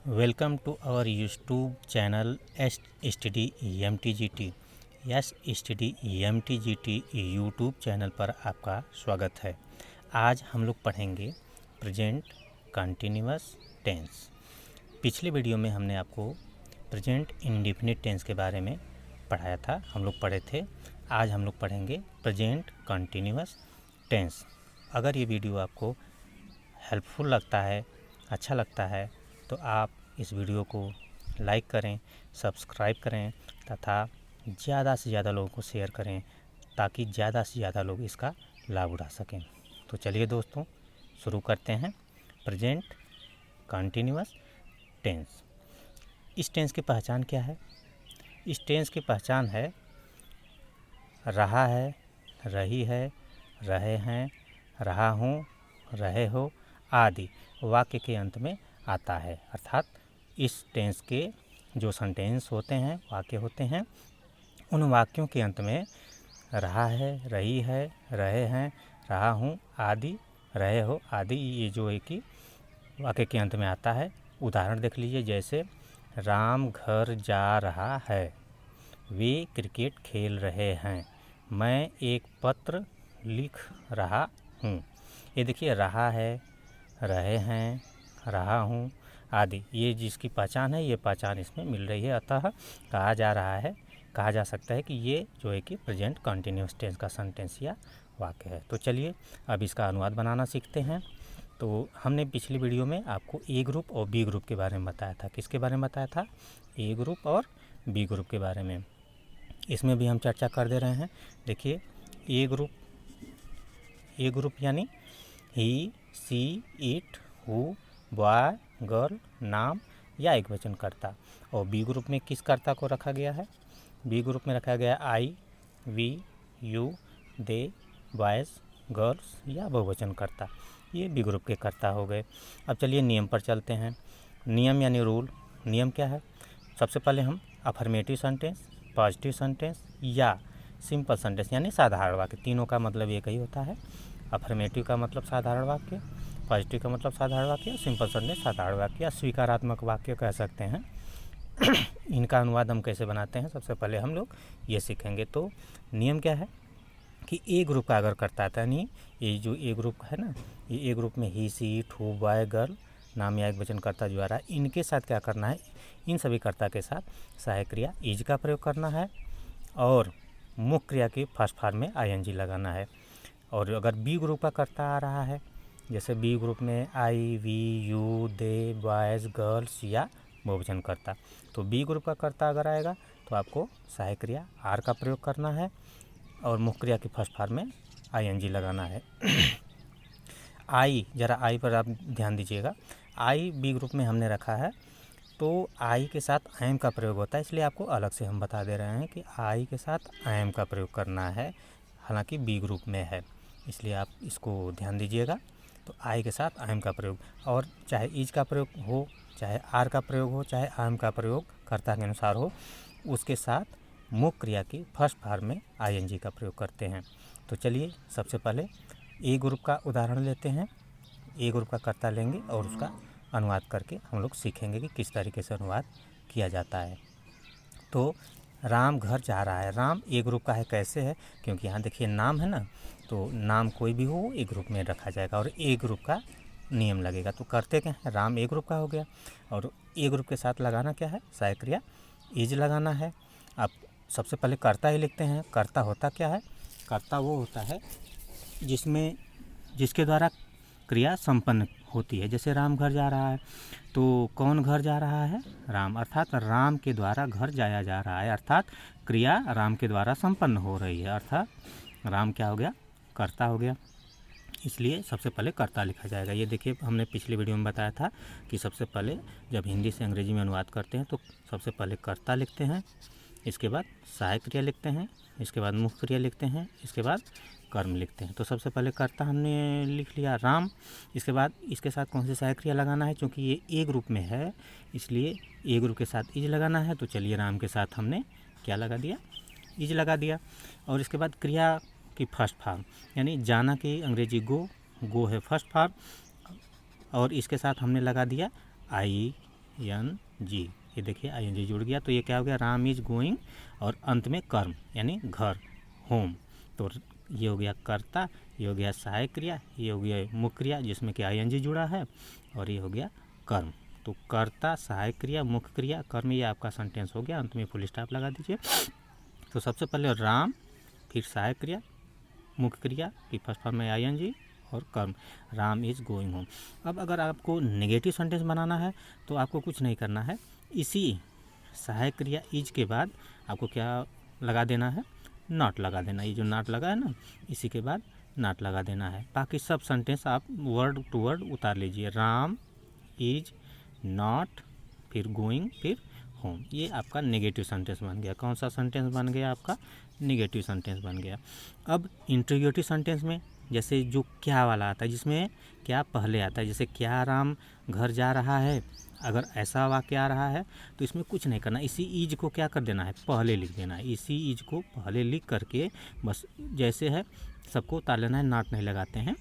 Welcome to our YouTube channel S study MTGT। S study MTGT YouTube channel पर आपका स्वागत है। आज हम लोग पढ़ेंगे प्रेजेंट कंटिन्यूअस टेंस। पिछले वीडियो में हमने आपको प्रेजेंट इंडेफिनिट टेंस के बारे में पढ़ाया था, हम लोग पढ़े थे। आज हम लोग पढ़ेंगे प्रेजेंट कंटिन्यूअस टेंस। अगर ये वीडियो आपको हेल्पफुल लगता है, अच्छा लगता है, तो आप इस वीडियो को लाइक करें, सब्सक्राइब करें तथा ज़्यादा से ज़्यादा लोगों को शेयर करें ताकि ज़्यादा से ज़्यादा लोग इसका लाभ उठा सकें। तो चलिए दोस्तों, शुरू करते हैं प्रेजेंट कंटिन्यूअस टेंस। इस टेंस की पहचान क्या है? इस टेंस की पहचान है रहा है, रही है, रहे हैं, रहा हूँ, रहे हो आदि वाक्य के अंत में आता है। अर्थात इस टेंस के जो सेंटेंस होते हैं, वाक्य होते हैं, उन वाक्यों के अंत में रहा है, रही है, रहे हैं, रहा हूँ आदि, रहे हो आदि, ये जो है कि वाक्य के अंत में आता है। उदाहरण देख लीजिए, जैसे राम घर जा रहा है, वे क्रिकेट खेल रहे हैं, मैं एक पत्र लिख रहा हूँ। ये देखिए, रहा है, रहे हैं, रहा हूँ आदि, ये जिसकी पहचान है, ये पहचान इसमें मिल रही है। अतः कहा जा रहा है, कहा जा सकता है कि ये जो है कि प्रेजेंट कंटिन्यूअस टेंस का सेंटेंस या वाक्य है। तो चलिए अब इसका अनुवाद बनाना सीखते हैं। तो हमने पिछली वीडियो में आपको ए ग्रुप और बी ग्रुप के बारे में बताया था। किसके बारे में बताया था? ए ग्रुप और बी ग्रुप के बारे में। इसमें भी हम चर्चा कर दे रहे हैं। देखिए, ए ग्रुप यानी ही, सी, इट, हु, बॉय, गर्ल, नाम या एक वचन कर्ता। और बी ग्रुप में किस कर्ता को रखा गया है? बी ग्रुप में रखा गया I, we, you, they, boys, girls या बहुवचन कर्ता। ये बी ग्रुप के कर्ता हो गए। अब चलिए नियम पर चलते हैं। नियम यानी रूल। नियम क्या है? सबसे पहले हम अफर्मेटिव सेंटेंस, पॉजिटिव सेंटेंस या सिंपल सेंटेंस यानी साधारण वाक्य, तीनों का मतलब एक ही होता है। अफर्मेटिव का मतलब साधारण वाक्य, पॉजिटिव का मतलब साधारण वाक्य, सिंपल सेंटेंस साधारण वाक्य या स्वीकारात्मक वाक्य कह सकते हैं। इनका अनुवाद हम कैसे बनाते हैं, सबसे पहले हम लोग ये सीखेंगे। तो नियम क्या है कि ए ग्रुप का अगर कर्ता था, यानी ये जो ए ग्रुप है ना, ये ए ग्रुप में ही, सी, इट, हु, बॉय, गर्ल, नाम या एक वचन कर्ता जो आ रहा है, इनके साथ क्या करना है? इन सभी कर्ता के साथ सहायक क्रिया इज का प्रयोग करना है और मुख्य क्रिया की फर्स्ट फॉर्म में ING लगाना है। और अगर बी ग्रुप का कर्ता आ रहा है, जैसे बी ग्रुप में I, we, you, they, boys, girls या बहुवचन कर्ता, तो बी ग्रुप का कर्ता अगर आएगा तो आपको सहायक क्रिया आर का प्रयोग करना है और मुख्य क्रिया की फर्स्ट फॉर्म में ING लगाना है। आई, जरा आई पर आप ध्यान दीजिएगा। आई बी ग्रुप में हमने रखा है, तो आई के साथ एम का प्रयोग होता है, इसलिए आपको अलग से हम बता दे रहे हैं कि आई के साथ एम का प्रयोग करना है, हालांकि बी ग्रुप में है, इसलिए आप इसको ध्यान दीजिएगा। तो आई के साथ एम का प्रयोग, और चाहे इज का प्रयोग हो, चाहे आर का प्रयोग हो, चाहे एम का प्रयोग कर्ता के अनुसार हो, उसके साथ मुख्य क्रिया की फर्स्ट फॉर्म में ING का प्रयोग करते हैं। तो चलिए सबसे पहले ए ग्रुप का उदाहरण लेते हैं। ए ग्रुप का कर्ता लेंगे और उसका अनुवाद करके हम लोग सीखेंगे कि किस तरीके से अनुवाद किया जाता है। तो राम घर जा रहा है, राम ए ग्रुप का है। कैसे है? क्योंकि यहाँ देखिए नाम है ना, तो नाम कोई भी हो ए ग्रुप में रखा जाएगा और ए ग्रुप का नियम लगेगा। तो करते क्या है, राम ए ग्रुप का हो गया और ए ग्रुप के साथ लगाना क्या है? सहायक क्रिया इज लगाना है। आप सबसे पहले कर्ता ही लिखते हैं। कर्ता होता क्या है? कर्ता वो होता है जिसके द्वारा क्रिया संपन्न होती है। जैसे राम घर जा रहा है, तो कौन घर जा रहा है? राम, अर्थात राम के द्वारा घर जाया जा रहा है, अर्थात क्रिया राम के द्वारा संपन्न हो रही है, अर्थात राम क्या हो गया? कर्ता हो गया। इसलिए सबसे पहले कर्ता लिखा जाएगा। ये देखिए, हमने पिछले वीडियो में बताया था कि सबसे पहले जब हिंदी से अंग्रेजी में अनुवाद करते हैं तो सबसे पहले कर्ता लिखते हैं, इसके बाद सहायक क्रिया लिखते हैं, इसके बाद मुख्य क्रिया लिखते हैं, इसके बाद कर्म लिखते हैं। तो सबसे पहले कर्ता हमने लिख लिया राम, इसके बाद इसके साथ कौन सी सहायक क्रिया लगाना है? क्योंकि ये ए ग्रुप में है, इसलिए ए ग्रुप के साथ इज लगाना है। तो चलिए राम के साथ हमने क्या लगा दिया? इज लगा दिया। और इसके बाद क्रिया की फर्स्ट फॉर्म, यानी जाना की अंग्रेजी गो है फर्स्ट फॉर्म, और इसके साथ हमने लगा दिया आई ING, ये देखिए ING जुड़ गया। तो ये क्या हो गया, राम इज गोइंग और अंत में कर्म यानी घर, होम। तो ये हो गया कर्ता, ये हो गया सहायक क्रिया, ये हो गया मुख्य क्रिया जिसमें कि ING जुड़ा है, और ये हो गया कर्म। तो कर्ता, सहायक क्रिया, मुख्य क्रिया, कर्म, ये आपका सेंटेंस हो गया। अंत में फुल स्टॉप लगा दीजिए। तो सबसे पहले राम, फिर सहायक क्रिया, मुख्य क्रिया की फर्स्ट फॉर्म में ING और कर्म, राम इज गोइंग होम। अब अगर आपको नेगेटिव सेंटेंस बनाना है तो आपको कुछ नहीं करना है, इसी सहायक क्रिया इज के बाद आपको क्या लगा देना है, नॉट लगा देना। ये जो नॉट लगा है ना, इसी के बाद नॉट लगा देना है। बाकी सब सेंटेंस आप वर्ड टू वर्ड उतार लीजिए, राम इज नॉट, फिर गोइंग, फिर होम। ये आपका नेगेटिव सेंटेंस बन गया। कौन सा सेंटेंस बन गया आपका, नेगेटिव सेंटेंस बन गया। अब इंटरोगेटिव सेंटेंस में जैसे जो क्या वाला आता है, जिसमें क्या पहले आता है, जैसे क्या राम घर जा रहा है, अगर ऐसा वाक्य आ रहा है तो इसमें कुछ नहीं करना, इसी ईज को क्या कर देना है, पहले लिख देना है। इसी ईज को पहले लिख करके बस जैसे है सबको उतार लेना है, नाट नहीं लगाते हैं।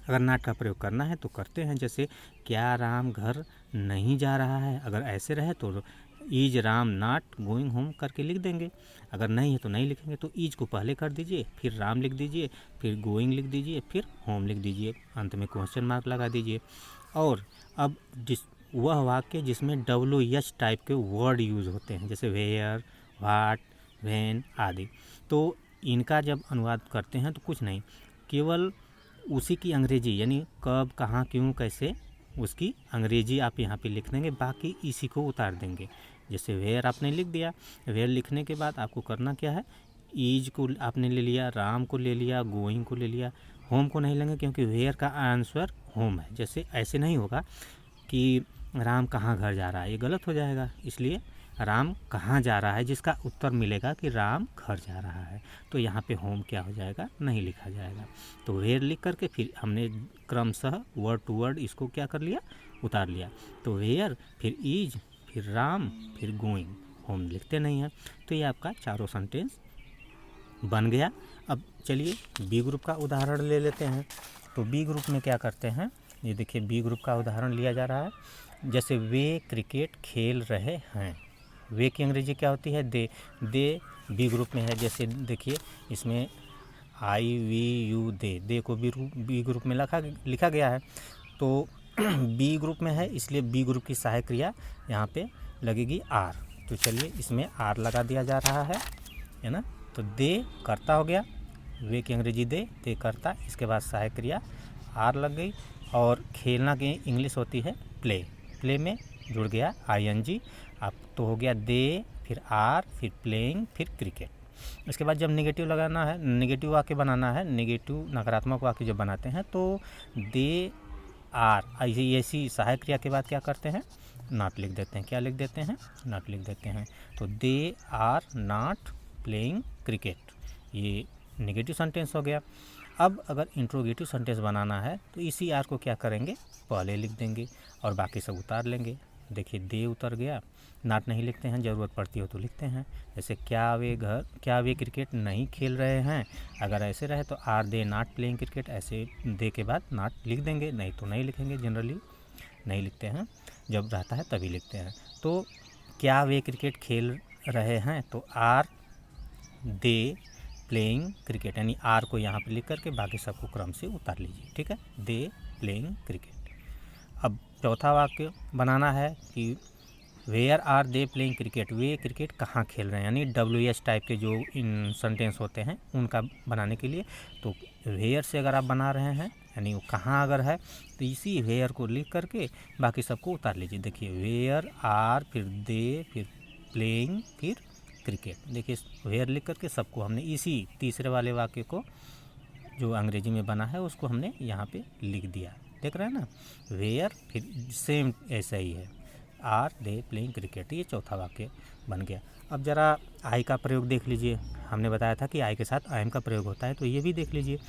अगर नाट का प्रयोग करना है तो करते हैं, जैसे क्या राम घर नहीं जा रहा है, अगर ऐसे रहे तो is Ram not going home करके लिख देंगे। अगर नहीं है तो नहीं लिखेंगे, तो ईज को पहले कर दीजिए, फिर राम लिख दीजिए, फिर गोइंग लिख दीजिए, फिर होम लिख दीजिए, अंत में क्वेश्चन मार्क लगा दीजिए। और अब वह वाक्य जिसमें WH टाइप के वर्ड यूज़ होते हैं, जैसे वेयर, व्हाट, व्हेन आदि, तो इनका जब अनुवाद करते हैं तो कुछ नहीं, केवल उसी की अंग्रेजी यानी कब, कहाँ, क्यों, कैसे, उसकी अंग्रेजी आप यहाँ पे लिख देंगे, बाकी इसी को उतार देंगे। जैसे वेयर आपने लिख दिया, वेयर लिखने के बाद आपको करना क्या है, ईज को आपने ले लिया, राम को ले लिया, गोइंग को ले लिया, होम को नहीं लेंगे क्योंकि वेयर का आंसर होम है। जैसे ऐसे नहीं होगा कि राम कहाँ घर जा रहा है, ये गलत हो जाएगा। इसलिए राम कहाँ जा रहा है, जिसका उत्तर मिलेगा कि राम घर जा रहा है, तो यहाँ पे होम क्या हो जाएगा, नहीं लिखा जाएगा। तो वेयर लिख करके फिर हमने क्रमशः वर्ड टू वर्ड इसको क्या कर लिया, उतार लिया। तो वेयर, फिर ईज, फिर राम, फिर गोइंग, होम लिखते नहीं हैं। तो ये आपका चारों सेंटेंस बन गया। अब चलिए बी ग्रुप का उदाहरण ले लेते हैं। तो बी ग्रुप में क्या करते हैं, ये देखिए बी ग्रुप का उदाहरण लिया जा रहा है। जैसे वे क्रिकेट खेल रहे हैं, वे की अंग्रेजी क्या होती है, दे। दे बी ग्रुप में है। जैसे देखिए इसमें IVU दे को बी ग्रुप में लिखा गया है। तो बी ग्रुप में है, इसलिए बी ग्रुप की सहायक क्रिया यहाँ पे लगेगी आर। तो चलिए इसमें आर लगा दिया जा रहा है ना। तो दे कर्ता हो गया, वे की अंग्रेजी दे कर्ता, इसके बाद सहायक क्रिया आर लग गई। और खेलना की इंग्लिश होती है प्ले, प्ले में जुड़ गया ING। अब तो हो गया दे, फिर आर, फिर प्लेइंग, फिर क्रिकेट। इसके बाद जब नेगेटिव लगाना है, नेगेटिव वाक्य बनाना है, नेगेटिव नकारात्मक वाक्य जब बनाते हैं तो दे आर ऐसी सहायक क्रिया के बाद क्या करते हैं, नॉट लिख देते हैं। क्या लिख देते हैं, नॉट लिख देते हैं। तो they are not playing cricket, ये नेगेटिव सेंटेंस हो गया। अब अगर इंट्रोगेटिव सेंटेंस बनाना है तो इसी आर को क्या करेंगे, पहले लिख देंगे और बाकी सब उतार लेंगे। देखिए दे उतर गया, नॉट नहीं लिखते हैं, ज़रूरत पड़ती हो तो लिखते हैं। जैसे क्या वे क्रिकेट नहीं खेल रहे हैं, अगर ऐसे रहे तो are they not playing cricket, ऐसे दे के बाद नॉट लिख देंगे, नहीं तो नहीं लिखेंगे, जनरली नहीं लिखते हैं, जब रहता है तभी लिखते हैं। तो क्या वे क्रिकेट खेल रहे हैं, तो आर दे प्लेइंग क्रिकेट, यानी आर को यहाँ पे लिख करके बाकी सबको क्रम से उतार लीजिए, ठीक है, दे प्लेइंग क्रिकेट। अब चौथा वाक्य बनाना है कि where are they playing cricket, वे क्रिकेट कहाँ खेल रहे हैं, यानी WH टाइप के जो इन सेंटेंस होते हैं उनका बनाने के लिए। तो वेयर से अगर आप बना रहे हैं यानी वो कहाँ अगर है तो इसी वेयर को लिख करके बाकी सबको उतार लीजिए। देखिए वेयर आर, फिर दे, फिर प्लेइंग, फिर क्रिकेट। देखिए वेयर लिख करके सबको हमने इसी तीसरे वाले वाक्य को जो अंग्रेजी में बना है उसको हमने यहाँ पे लिख दिया, देख रहे हैं ना, वेयर, फिर सेम ऐसा ही है, आर दे प्लेइंग क्रिकेट, ये चौथा वाक्य बन गया। अब ज़रा आई का प्रयोग देख लीजिए, हमने बताया था कि आई के साथ IM का प्रयोग होता है, तो ये भी देख लीजिए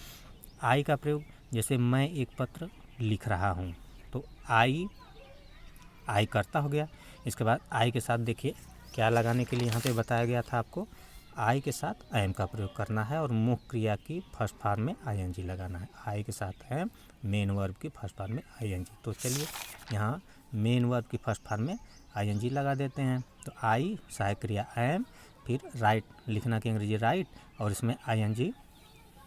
आई का प्रयोग। जैसे मैं एक पत्र लिख रहा हूँ, तो आई करता हो गया। इसके बाद आई के साथ देखिए क्या लगाने के लिए यहाँ पे बताया गया था आपको, आई के साथ IM का प्रयोग करना है और मुख्य क्रिया की फर्स्ट फॉर्म में ING लगाना है। आई के साथ IM, मेन वर्ब की फर्स्ट फॉर्म में ING। तो चलिए यहाँ मेन वर्ब की फर्स्ट फॉर्म में आईएनजी लगा देते हैं। तो आई सहायक क्रिया एम, फिर राइट लिखना की अंग्रेजी राइट, और इसमें आईएनजी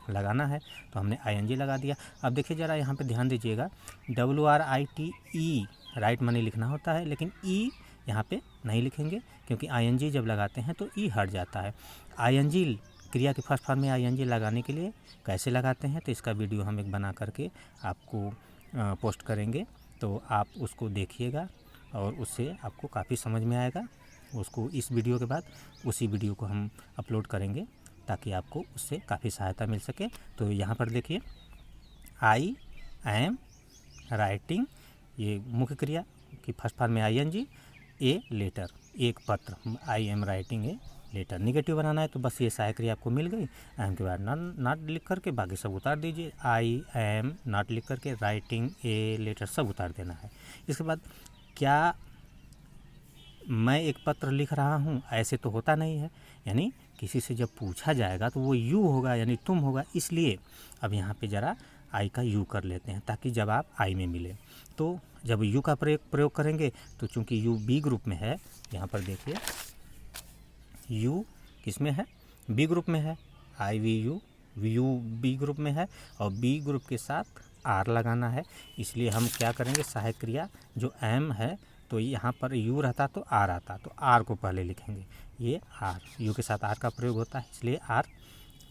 लगाना है तो हमने आईएनजी लगा दिया। अब देखिए ज़रा यहाँ पे ध्यान दीजिएगा, WRITE राइट मनी लिखना होता है, लेकिन ई यहाँ पे नहीं लिखेंगे क्योंकि आईएनजी जब लगाते हैं तो ई हट जाता है। आईएनजी क्रिया के फर्स्ट फॉर्म में आईएनजी लगाने के लिए कैसे लगाते हैं तो इसका वीडियो हम एक बना करके आपको पोस्ट करेंगे, तो आप उसको देखिएगा और उससे आपको काफ़ी समझ में आएगा। उसको इस वीडियो के बाद उसी वीडियो को हम अपलोड करेंगे ताकि आपको उससे काफ़ी सहायता मिल सके। तो यहाँ पर देखिए, आई एम राइटिंग, ये मुख्य क्रिया की फर्स्ट फॉर्म में आईएनजी, ए लेटर एक पत्र, I am writing a letter. Negative बनाना है तो बस ये सहायक क्रिया आपको मिल गई, एम के बाद नॉट लिख करके बाकी सब उतार दीजिए, आई एम नॉट लिख करके राइटिंग ए लेटर सब उतार देना है। इसके बाद क्या मैं एक पत्र लिख रहा हूँ ऐसे तो होता नहीं है, यानी किसी से जब पूछा जाएगा तो वो यू होगा यानी तुम होगा, इसलिए अब यहाँ पे ज़रा आई का यू कर लेते हैं ताकि जब आप आई में मिले तो जब यू का प्रयोग करेंगे तो चूंकि यू बी ग्रुप में है, यहाँ पर देखिए यू किस में है, बी ग्रुप में है, आई वी यू बी ग्रुप में है और बी ग्रुप के साथ आर लगाना है, इसलिए हम क्या करेंगे, सहायक क्रिया जो एम है तो यहाँ पर यू रहता तो आर आता, तो आर को पहले लिखेंगे, ये आर, यू के साथ आर का प्रयोग होता है इसलिए आर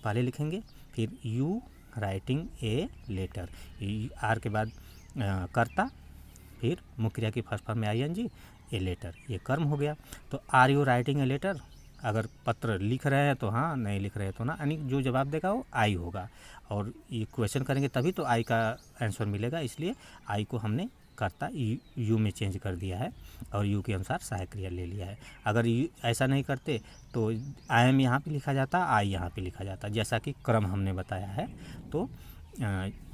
पहले लिखेंगे, फिर you writing a letter, are के बाद कर्ता, फिर मुख्य क्रिया की फर्स्ट फॉर्म में आईएनजी, ए लेटर, ये कर्म हो गया। तो are you writing a letter, अगर पत्र लिख रहे हैं तो हाँ, नहीं लिख रहे हैं तो ना, यानी जो जवाब देगा वो आई होगा, और ये क्वेश्चन करेंगे तभी तो आई का आंसर मिलेगा, इसलिए आई को हमने कर्ता यू में चेंज कर दिया है और यू के अनुसार सहायक क्रिया ले लिया है। अगर यू ऐसा नहीं करते तो आई एम यहाँ पे लिखा जाता, आई यहाँ पे लिखा जाता, जैसा कि क्रम हमने बताया है। तो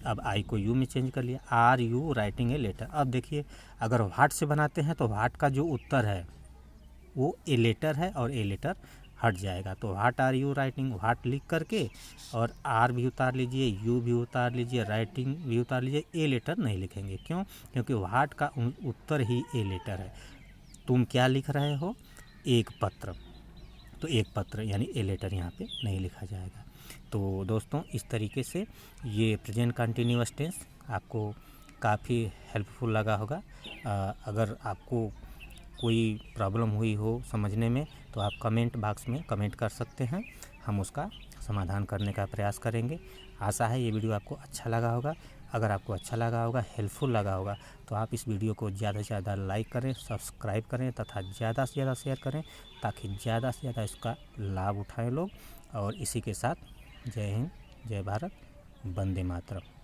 अब आई को यू में चेंज कर लिया, are you writing a letter. अब देखिए अगर व्हाट से बनाते हैं तो व्हाट का जो उत्तर है वो ए लेटर है और ए लेटर हट जाएगा, तो what are you writing, what लिख करके और आर भी उतार लीजिए, यू भी उतार लीजिए, राइटिंग भी उतार लीजिए, ए लेटर नहीं लिखेंगे। क्यों? क्योंकि व्हाट का उत्तर ही ए लेटर है। तुम क्या लिख रहे हो? एक पत्र, तो एक पत्र यानी ए लेटर यहाँ पे नहीं लिखा जाएगा। तो दोस्तों इस तरीके से ये प्रेजेंट कंटिन्यूअस टेंस आपको काफ़ी हेल्पफुल लगा होगा। अगर आपको कोई प्रॉब्लम हुई हो समझने में तो आप कमेंट बॉक्स में कमेंट कर सकते हैं, हम उसका समाधान करने का प्रयास करेंगे। आशा है ये वीडियो आपको अच्छा लगा होगा। अगर आपको अच्छा लगा होगा, हेल्पफुल लगा होगा तो आप इस वीडियो को ज़्यादा से ज़्यादा लाइक करें, सब्सक्राइब करें तथा ज़्यादा से ज़्यादा शेयर करें ताकि ज़्यादा से ज़्यादा इसका लाभ उठाएं लोग। और इसी के साथ जय हिंद, जय भारत, वंदे मातरम।